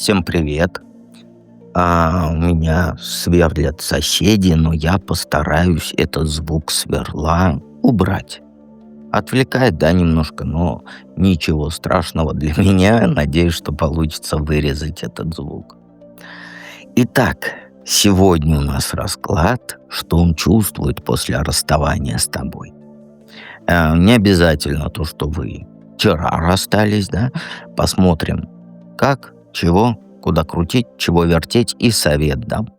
Всем привет. У меня сверлят соседи, но я постараюсь этот звук сверла убрать. Отвлекает, да, немножко, но ничего страшного для меня. Надеюсь, что получится вырезать этот звук. Итак, сегодня у нас расклад, что он чувствует после расставания с тобой. Не обязательно то, что вы вчера расстались, да. Посмотрим, как, чего, куда крутить, чего вертеть и совет дам.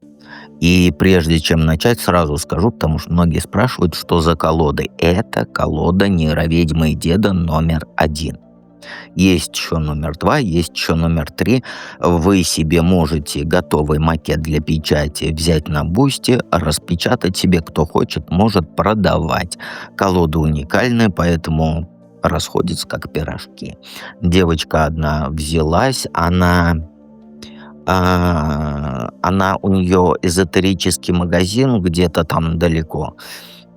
И прежде чем начать, сразу скажу, потому что многие спрашивают, что за колода. Это колода нейроведьмы и деда номер 1. Есть еще номер 2, есть еще номер 3. Вы себе можете готовый макет для печати взять на бусте, распечатать себе, кто хочет, может продавать. Колода уникальная, поэтому расходится как пирожки. Девочка одна взялась, она у нее эзотерический магазин где-то там далеко,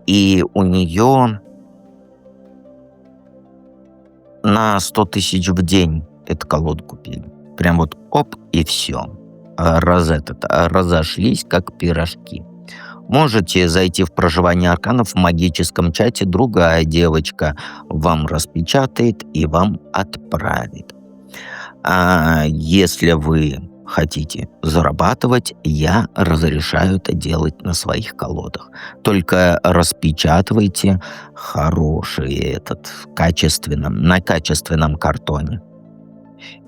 и у нее на 100 тысяч в день эту колоду купили. Прям вот оп, и все. Разошлись, как пирожки. Можете зайти в проживание арканов в магическом чате. Другая девочка вам распечатает и вам отправит. Если вы хотите зарабатывать, я разрешаю это делать на своих колодах. Только распечатывайте на качественном картоне.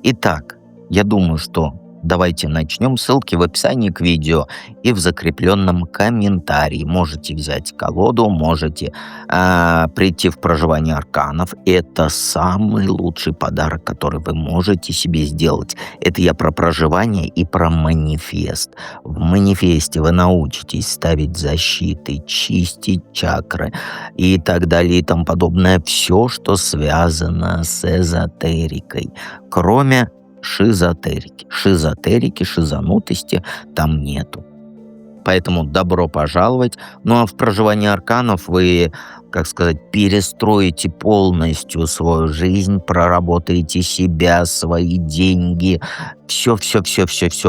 Итак, я думаю, что давайте начнем. Ссылки в описании к видео и в закрепленном комментарии. Можете взять колоду, можете прийти в проживание арканов. Это самый лучший подарок, который вы можете себе сделать. Это я про проживание и про манифест. В манифесте вы научитесь ставить защиты, чистить чакры и так далее и тому подобное. Все, что связано с эзотерикой. Кроме шизотерики, шизанутости там нету. Поэтому добро пожаловать. Ну а в проживании арканов вы, перестроите полностью свою жизнь, проработаете себя, свои деньги. Все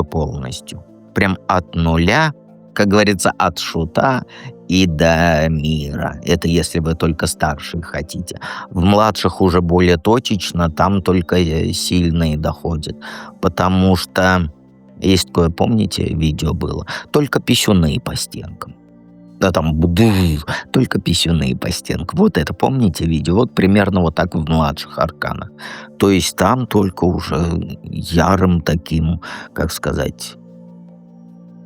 полностью. Прям от нуля, как говорится, от шута и до мира. Это если вы только старшие хотите. В младших уже более точечно, там только сильные доходят. Потому что есть такое, помните, видео было? Только писюны по стенкам. Да там только писюны по стенкам. Вот это, помните видео? Вот примерно вот так в младших арканах. То есть там только уже ярым таким,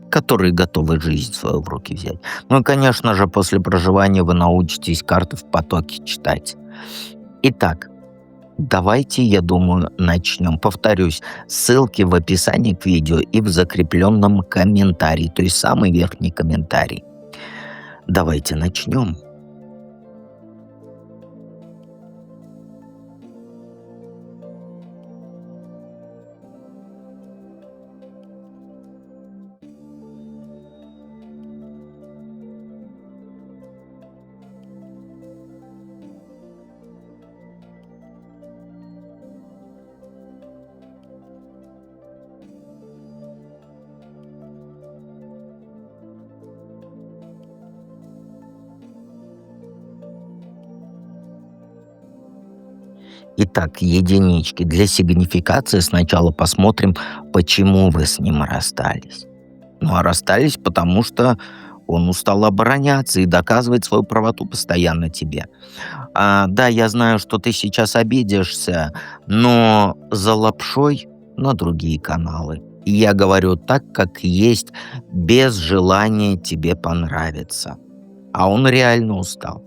которые готовы жизнь свою в руки взять. Ну и, конечно же, после проживания вы научитесь карты в потоке читать. Итак, давайте, я думаю, начнем. Повторюсь, ссылки в описании к видео и в закрепленном комментарии, то есть самый верхний комментарий. Давайте начнем. Итак, единички. Для сигнификации сначала посмотрим, почему вы с ним расстались. Ну, а расстались, потому что он устал обороняться и доказывать свою правоту постоянно тебе. Да, я знаю, что ты сейчас обидишься, но за лапшой на другие каналы. И я говорю так, как есть, без желания тебе понравиться. А он реально устал.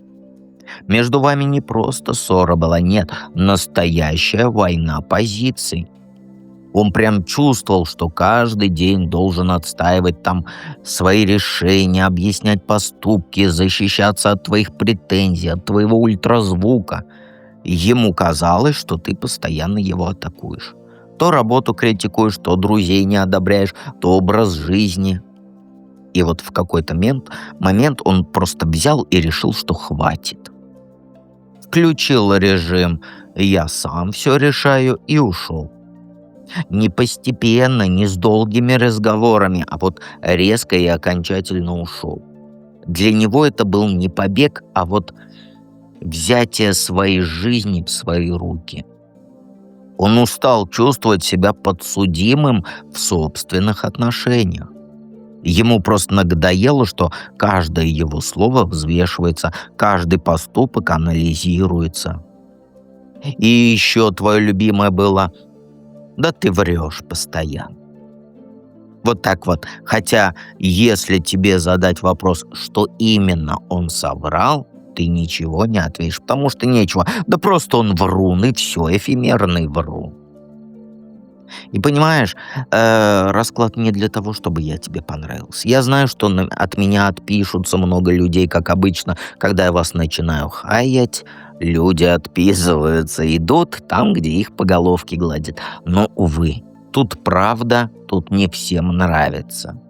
Между вами не просто ссора была, нет, настоящая война позиций. Он прям чувствовал, что каждый день должен отстаивать там свои решения, объяснять поступки, защищаться от твоих претензий, от твоего ультразвука. Ему казалось, что ты постоянно его атакуешь. То работу критикуешь, то друзей не одобряешь, то образ жизни. И вот в какой-то момент он просто взял и решил, что хватит. Включил режим «я сам все решаю» и ушел. Не постепенно, не с долгими разговорами, а вот резко и окончательно ушел. Для него это был не побег, а вот взятие своей жизни в свои руки. Он устал чувствовать себя подсудимым в собственных отношениях. Ему просто надоело, что каждое его слово взвешивается, каждый поступок анализируется. И еще твое любимое было: «Да ты врешь постоянно». Вот так вот. Хотя, если тебе задать вопрос, что именно он соврал, ты ничего не ответишь, потому что нечего. Да просто он врун, и все, эфемерный врун. И понимаешь, расклад не для того, чтобы я тебе понравился. Я знаю, что от меня отпишутся много людей, как обычно, когда я вас начинаю хаять. Люди отписываются, идут там, где их по головке гладят. Но, увы, тут правда, тут не всем нравится.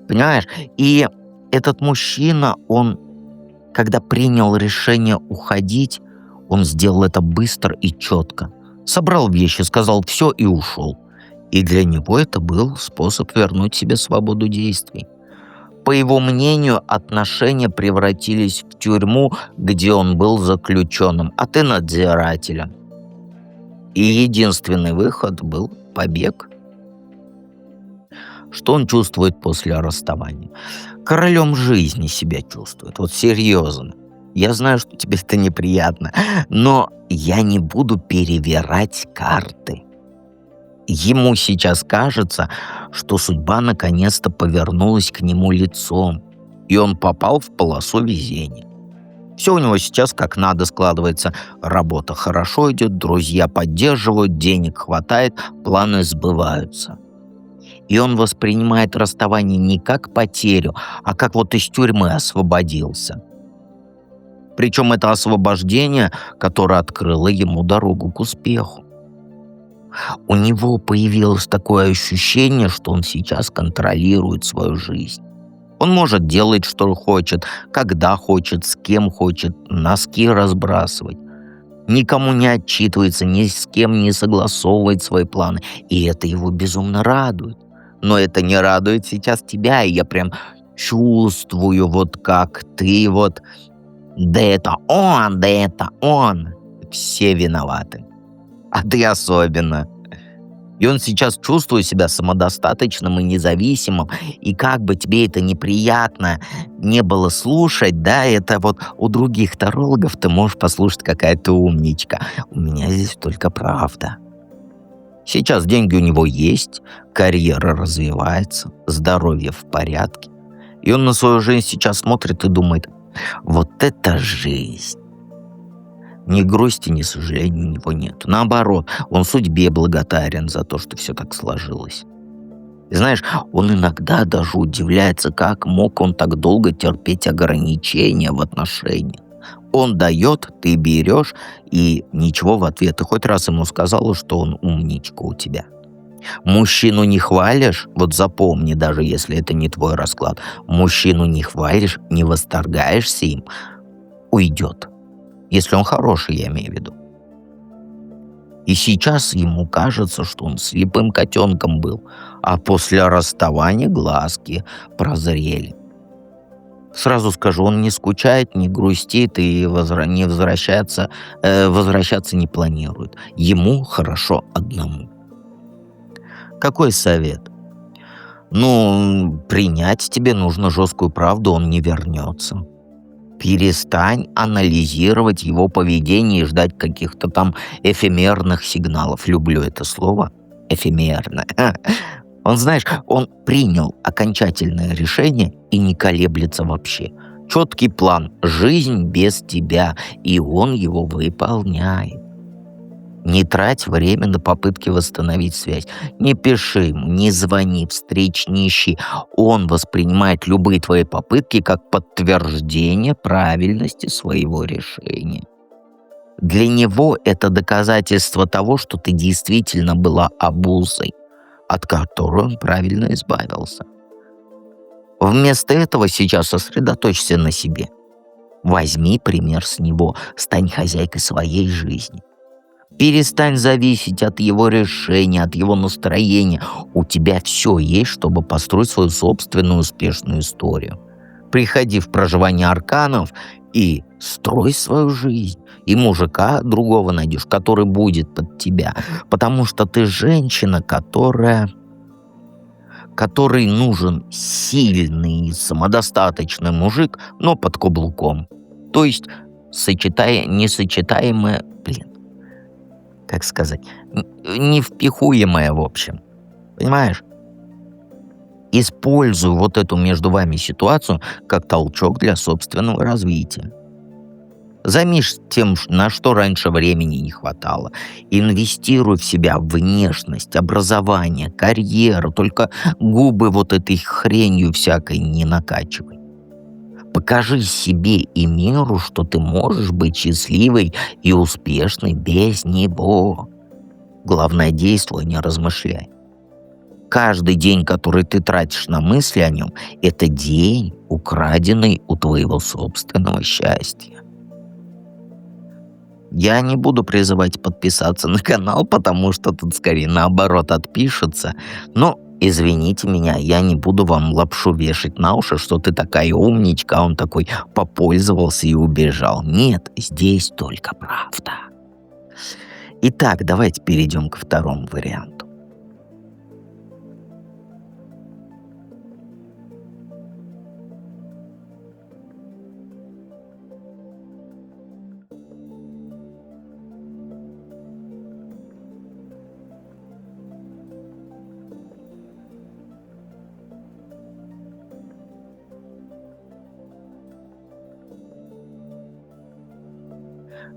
Понимаешь? И этот мужчина, он, когда принял решение уходить, он сделал это быстро и четко. Собрал вещи, сказал все и ушел. И для него это был способ вернуть себе свободу действий. По его мнению, отношения превратились в тюрьму, где он был заключенным, а ты надзирателем. И единственный выход был побег. Что он чувствует после расставания? Королем жизни себя чувствует. Вот серьезно. Я знаю, что тебе это неприятно, но я не буду перевирать карты. Ему сейчас кажется, что судьба наконец-то повернулась к нему лицом, и он попал в полосу везения. Все у него сейчас как надо складывается. Работа хорошо идет, друзья поддерживают, денег хватает, планы сбываются. И он воспринимает расставание не как потерю, а как вот из тюрьмы освободился. Причем это освобождение, которое открыло ему дорогу к успеху. У него появилось такое ощущение, что он сейчас контролирует свою жизнь. Он может делать, что хочет, когда хочет, с кем хочет, носки разбрасывать. Никому не отчитывается, ни с кем не согласовывает свои планы. И это его безумно радует. Но это не радует сейчас тебя, и я прям чувствую, вот как ты вот... Да это он. Все виноваты. А ты особенно. И он сейчас чувствует себя самодостаточным и независимым. И как бы тебе это неприятно не было слушать, да, это вот у других тарологов ты можешь послушать, какая ты умничка. У меня здесь только правда. Сейчас деньги у него есть, карьера развивается, здоровье в порядке. И он на свою жизнь сейчас смотрит и думает: вот это жизнь. Ни грусти, ни сожаления у него нет. Наоборот, он судьбе благодарен за то, что все так сложилось. И знаешь, он иногда даже удивляется, как мог он так долго терпеть ограничения в отношениях. Он дает, ты берешь, и ничего в ответ. Ты хоть раз ему сказала, что он умничка у тебя. Мужчину не хвалишь, вот запомни, даже если это не твой расклад, мужчину не хвалишь, не восторгаешься им, уйдет. Если он хороший, я имею в виду. И сейчас ему кажется, что он слепым котенком был, а после расставания глазки прозрели. Сразу скажу, он не скучает, не грустит и не возвращаться не планирует. Ему хорошо одному. Какой совет? Принять тебе нужно жесткую правду, он не вернется. Перестань анализировать его поведение и ждать каких-то там эфемерных сигналов. Люблю это слово. Эфемерно. Он, знаешь, он принял окончательное решение и не колеблется вообще. Четкий план. Жизнь без тебя. И он его выполняет. Не трать время на попытки восстановить связь. Не пиши ему, не звони, встреч не ищи. Он воспринимает любые твои попытки как подтверждение правильности своего решения. Для него это доказательство того, что ты действительно была обузой, от которой он правильно избавился. Вместо этого сейчас сосредоточься на себе. Возьми пример с него, стань хозяйкой своей жизни. Перестань зависеть от его решения, от его настроения. У тебя все есть, чтобы построить свою собственную успешную историю. Приходи в проживание арканов и строй свою жизнь. И мужика другого найдешь, который будет под тебя. Потому что ты женщина, которой нужен сильный и самодостаточный мужик, но под каблуком. То есть несочетаемое, как сказать, невпихуемое, в общем. Понимаешь? Используй вот эту между вами ситуацию как толчок для собственного развития. Займись тем, на что раньше времени не хватало. Инвестируй в себя, в внешность, образование, карьеру. Только губы вот этой хренью всякой не накачивай. Покажи себе и миру, что ты можешь быть счастливой и успешной без него. Главное, действуй, не размышляй. Каждый день, который ты тратишь на мысли о нем, это день, украденный у твоего собственного счастья. Я не буду призывать подписаться на канал, потому что тут скорее наоборот отпишутся. Но извините меня, я не буду вам лапшу вешать на уши, что ты такая умничка, а он такой попользовался и убежал. Нет, здесь только правда. Итак, давайте перейдем ко второму варианту.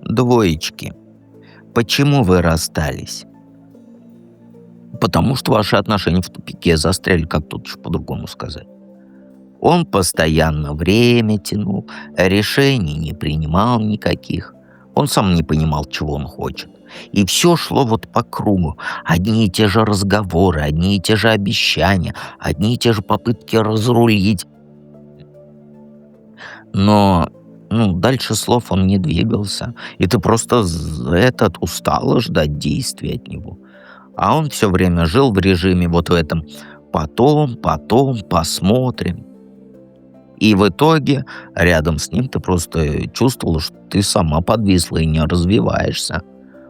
Двоечки. Почему вы расстались? Потому что ваши отношения в тупике застряли, как тут еще по-другому сказать. Он постоянно время тянул, решений не принимал никаких. Он сам не понимал, чего он хочет. И все шло вот по кругу. Одни и те же разговоры, одни и те же обещания, одни и те же попытки разрулить. Но дальше слов он не двигался. И ты просто устала ждать действий от него. А он все время жил в режиме вот в этом потом, посмотрим. И в итоге рядом с ним ты просто чувствовала, что ты сама подвисла и не развиваешься.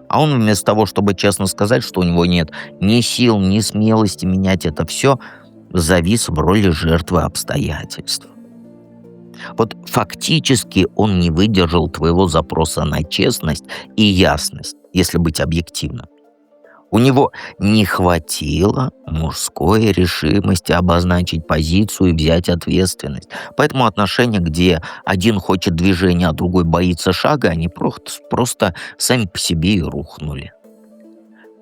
А он вместо того, чтобы честно сказать, что у него нет ни сил, ни смелости менять это все, завис в роли жертвы обстоятельств. Вот фактически он не выдержал твоего запроса на честность и ясность, если быть объективным. У него не хватило мужской решимости обозначить позицию и взять ответственность. Поэтому отношения, где один хочет движения, а другой боится шага, они просто сами по себе и рухнули.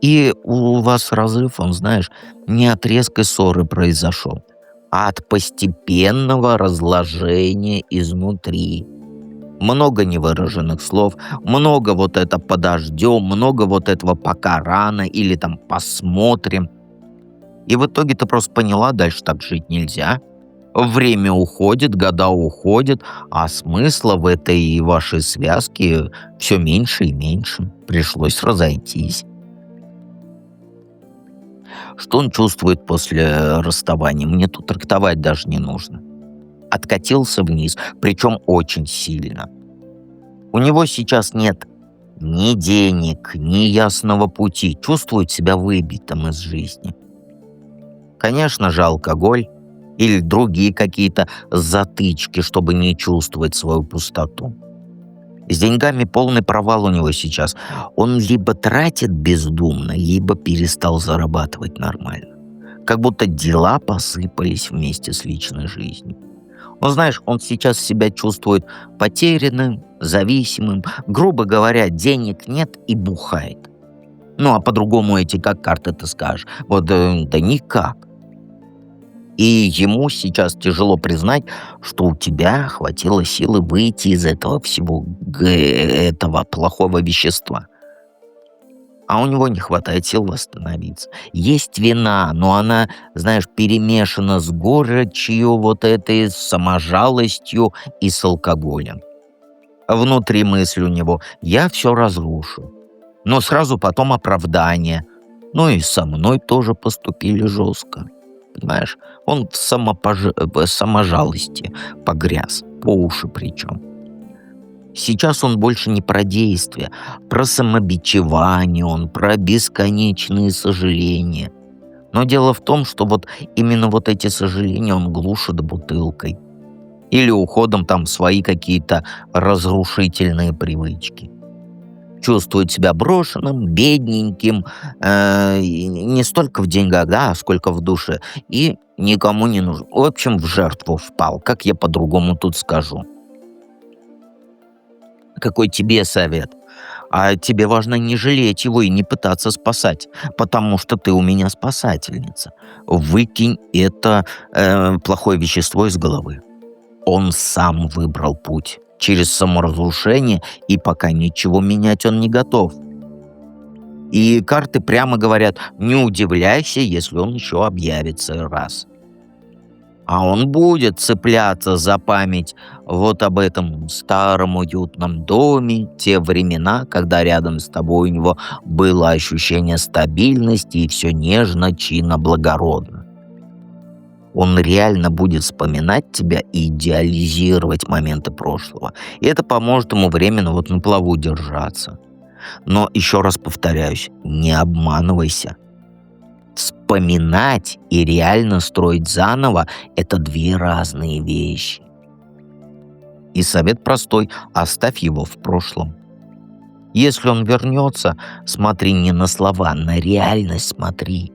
И у вас разрыв, он, знаешь, не от резкой ссоры произошел, а от постепенного разложения изнутри. Много невыраженных слов, много вот это подождем, много вот этого пока рано или там посмотрим. И в итоге ты просто поняла, дальше так жить нельзя. Время уходит, года уходят, а смысла в этой вашей связке все меньше и меньше. Пришлось разойтись. Что он чувствует после расставания? Мне тут трактовать даже не нужно. Откатился вниз, причем очень сильно. У него сейчас нет ни денег, ни ясного пути, чувствует себя выбитым из жизни. Конечно же, алкоголь или другие какие-то затычки, чтобы не чувствовать свою пустоту. С деньгами полный провал у него сейчас. Он либо тратит бездумно, либо перестал зарабатывать нормально. Как будто дела посыпались вместе с личной жизнью. Но знаешь, он сейчас себя чувствует потерянным, зависимым. Грубо говоря, денег нет и бухает. А по-другому эти как карты ты скажешь? Да никак. И ему сейчас тяжело признать, что у тебя хватило силы выйти из этого всего, этого плохого вещества. А у него не хватает сил восстановиться. Есть вина, но она, знаешь, перемешана с горечью вот этой, с саможалостью и с алкоголем. Внутри мысли у него: «Я все разрушу». Но сразу потом оправдание. Ну и со мной тоже поступили жестко. Понимаешь, он в саможалости погряз, по уши причем. Сейчас он больше не про действия, про самобичевание, он про бесконечные сожаления. Но дело в том, что вот именно вот эти сожаления он глушит бутылкой. Или уходом там в свои какие-то разрушительные привычки. Чувствует себя брошенным, бедненьким, и не столько в деньгах, да, сколько в душе, и никому не нужен. В общем, в жертву впал, как я по-другому тут скажу. Какой тебе совет? А тебе важно не жалеть его и не пытаться спасать, потому что ты у меня спасательница. Выкинь это плохое вещество из головы. Он сам выбрал путь через саморазрушение, и пока ничего менять он не готов. И карты прямо говорят, не удивляйся, если он еще объявится раз. А он будет цепляться за память вот об этом старом уютном доме, те времена, когда рядом с тобой у него было ощущение стабильности и все нежно, чинно, благородно. Он реально будет вспоминать тебя и идеализировать моменты прошлого. И это поможет ему временно вот на плаву держаться. Но еще раз повторяюсь, не обманывайся. Вспоминать и реально строить заново — это две разные вещи. И совет простой — оставь его в прошлом. Если он вернется, смотри не на слова, на реальность смотри.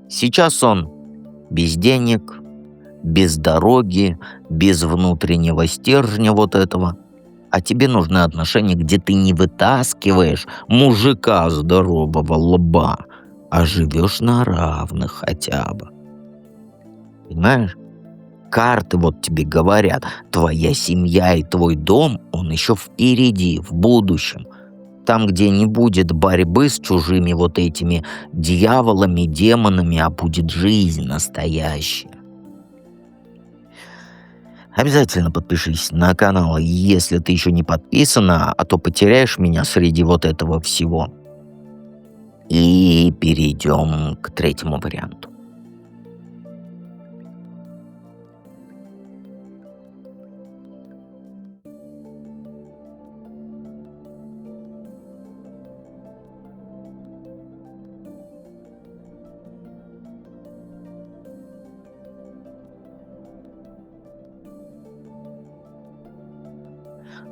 Сейчас он без денег, без дороги, без внутреннего стержня вот этого. А тебе нужны отношения, где ты не вытаскиваешь мужика здорового лба, а живешь на равных хотя бы. Понимаешь? Карты вот тебе говорят, твоя семья и твой дом, он еще впереди, в будущем. Там, где не будет борьбы с чужими вот этими дьяволами, демонами, а будет жизнь настоящая. Обязательно подпишись на канал, если ты еще не подписана, а то потеряешь меня среди вот этого всего. И перейдем к третьему варианту.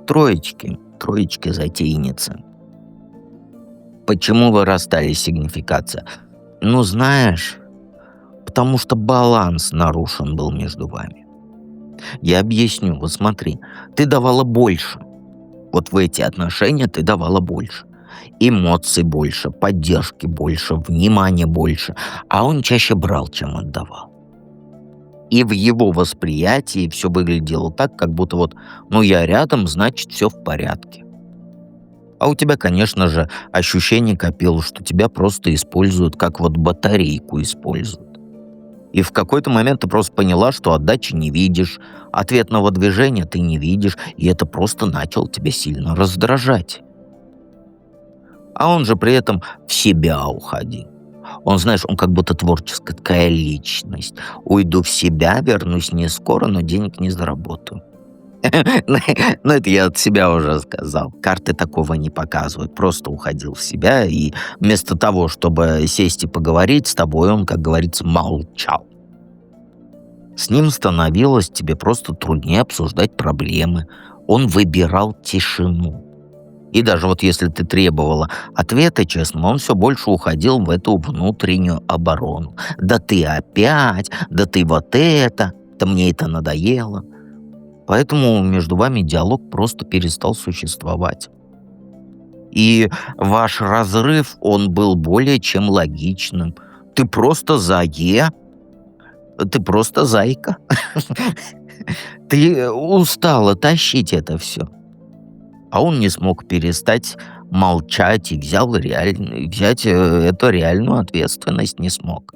Троечки затейницы. Почему вы расстались, сигнификация? Ну, знаешь, потому что баланс нарушен был между вами. Я объясню, вот смотри, ты давала больше. Вот в эти отношения ты давала больше. Эмоций больше, поддержки больше, внимания больше. А он чаще брал, чем отдавал. И в его восприятии все выглядело так, как будто вот, ну я рядом, значит все в порядке. А у тебя, конечно же, ощущение копилось, что тебя просто используют, как вот батарейку используют. И в какой-то момент ты просто поняла, что отдачи не видишь, ответного движения ты не видишь, и это просто начало тебя сильно раздражать. А он же при этом в себя уходил. Он, знаешь, он как будто творческая такая личность. Уйду в себя, вернусь не скоро, но денег не заработаю. Ну, это я от себя уже сказал. Карты такого не показывают. Просто уходил в себя, и вместо того, чтобы сесть и поговорить с тобой, он, как говорится, молчал. С ним становилось тебе просто труднее обсуждать проблемы. Он выбирал тишину. И даже вот если ты требовала ответа честного, он все больше уходил в эту внутреннюю оборону. Да ты опять, да ты вот это, да мне это надоело. Поэтому между вами диалог просто перестал существовать. И ваш разрыв, он был более чем логичным. Ты просто ты просто зайка. Ты устала тащить это все. А он не смог перестать молчать и взять эту реальную ответственность не смог.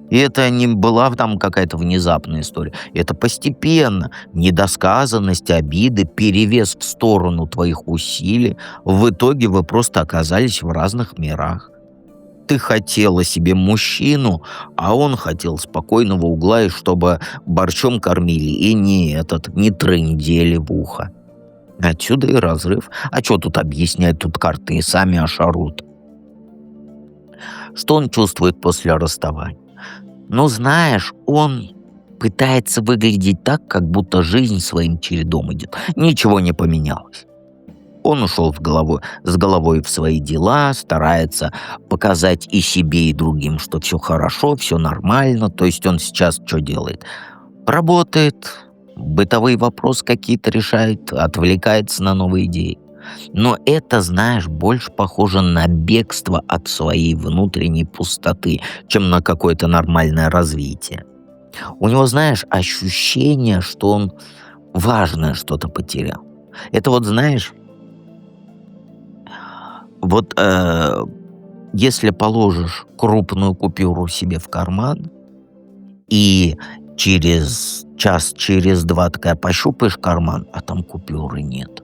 И это не была там какая-то внезапная история. Это постепенно. Недосказанность, обиды, перевес в сторону твоих усилий. В итоге вы просто оказались в разных мирах. Ты хотела себе мужчину, а он хотел спокойного угла, и чтобы борщом кормили, и не трындели в ухо. Отсюда и разрыв. А что тут объяснять? Тут карты и сами ошарут. Что он чувствует после расставания? Ну, знаешь, он пытается выглядеть так, как будто жизнь своим чередом идет. Ничего не поменялось. Он ушел с головой в свои дела, старается показать и себе, и другим, что все хорошо, все нормально. То есть он сейчас что делает? Работает, бытовые вопросы какие-то решает, отвлекается на новые идеи. Но это, знаешь, больше похоже на бегство от своей внутренней пустоты, чем на какое-то нормальное развитие. У него, знаешь, ощущение, что он важное что-то потерял. Это вот, знаешь, вот если положишь крупную купюру себе в карман и через час, через два такая пощупаешь карман, а там купюры нет.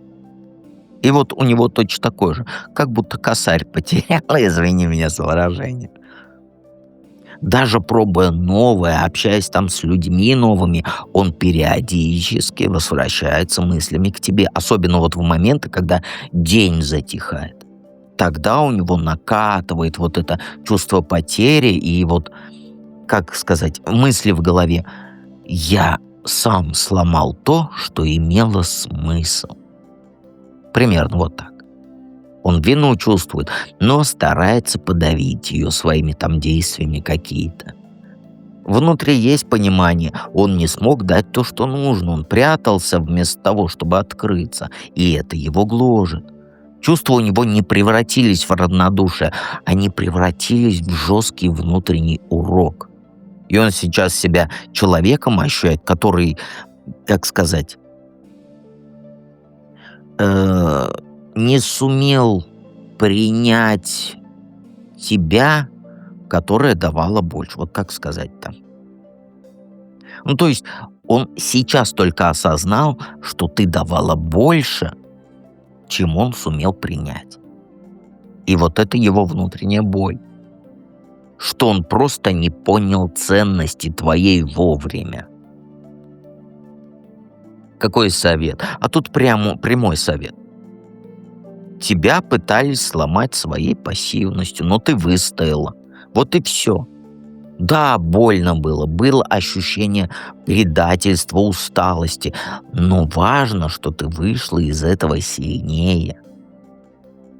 И вот у него точно такой же, как будто косарь потерял, извини меня за выражение. Даже пробуя новое, общаясь там с людьми новыми, он периодически возвращается мыслями к тебе. Особенно вот в моменты, когда день затихает. Тогда у него накатывает вот это чувство потери и вот, как сказать, мысли в голове. Я сам сломал то, что имело смысл. Примерно вот так. Он вину чувствует, но старается подавить ее своими там действиями какие-то. Внутри есть понимание, он не смог дать то, что нужно, он прятался вместо того, чтобы открыться, и это его гложет. Чувства у него не превратились в равнодушие, они превратились в жесткий внутренний урок. И он сейчас себя человеком ощущает, который, как сказать, не сумел принять тебя, которая давала больше. Вот как сказать-то? Ну, то есть он сейчас только осознал, что ты давала больше, чем он сумел принять. И вот это его внутренняя боль. Что он просто не понял ценности твоей вовремя. Какой совет? А тут прямой совет. Тебя пытались сломать своей пассивностью, но ты выстояла. Вот и все. Да, больно было ощущение предательства, усталости, но важно, что ты вышла из этого сильнее.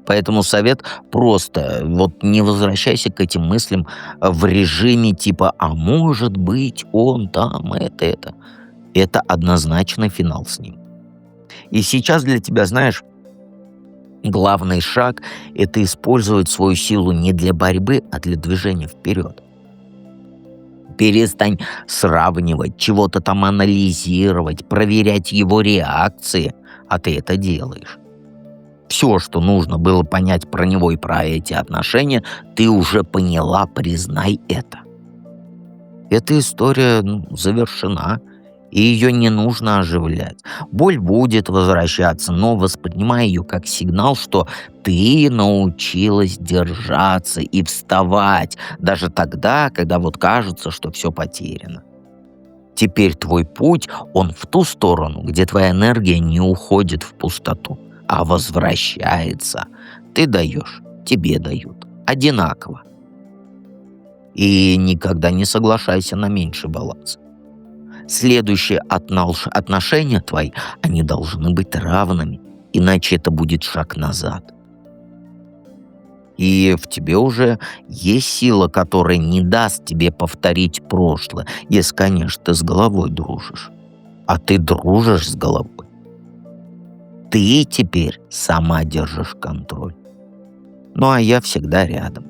Поэтому совет просто, вот не возвращайся к этим мыслям в режиме типа «а может быть он там это». Это однозначно финал с ним. И сейчас для тебя, знаешь, главный шаг — это использовать свою силу не для борьбы, а для движения вперед. Перестань сравнивать, чего-то там анализировать, проверять его реакции, а ты это делаешь. Все, что нужно было понять про него и про эти отношения, ты уже поняла, признай это. Эта история завершена, и ее не нужно оживлять. Боль будет возвращаться, но воспринимай ее как сигнал, что ты научилась держаться и вставать, даже тогда, когда вот кажется, что все потеряно. Теперь твой путь, он в ту сторону, где твоя энергия не уходит в пустоту, а возвращается. Ты даешь, тебе дают. Одинаково. И никогда не соглашайся на меньший баланс. Следующие отношения твои, они должны быть равными, иначе это будет шаг назад. И в тебе уже есть сила, которая не даст тебе повторить прошлое, если, конечно, ты с головой дружишь. А ты дружишь с головой. Ты теперь сама держишь контроль. Ну, а я всегда рядом.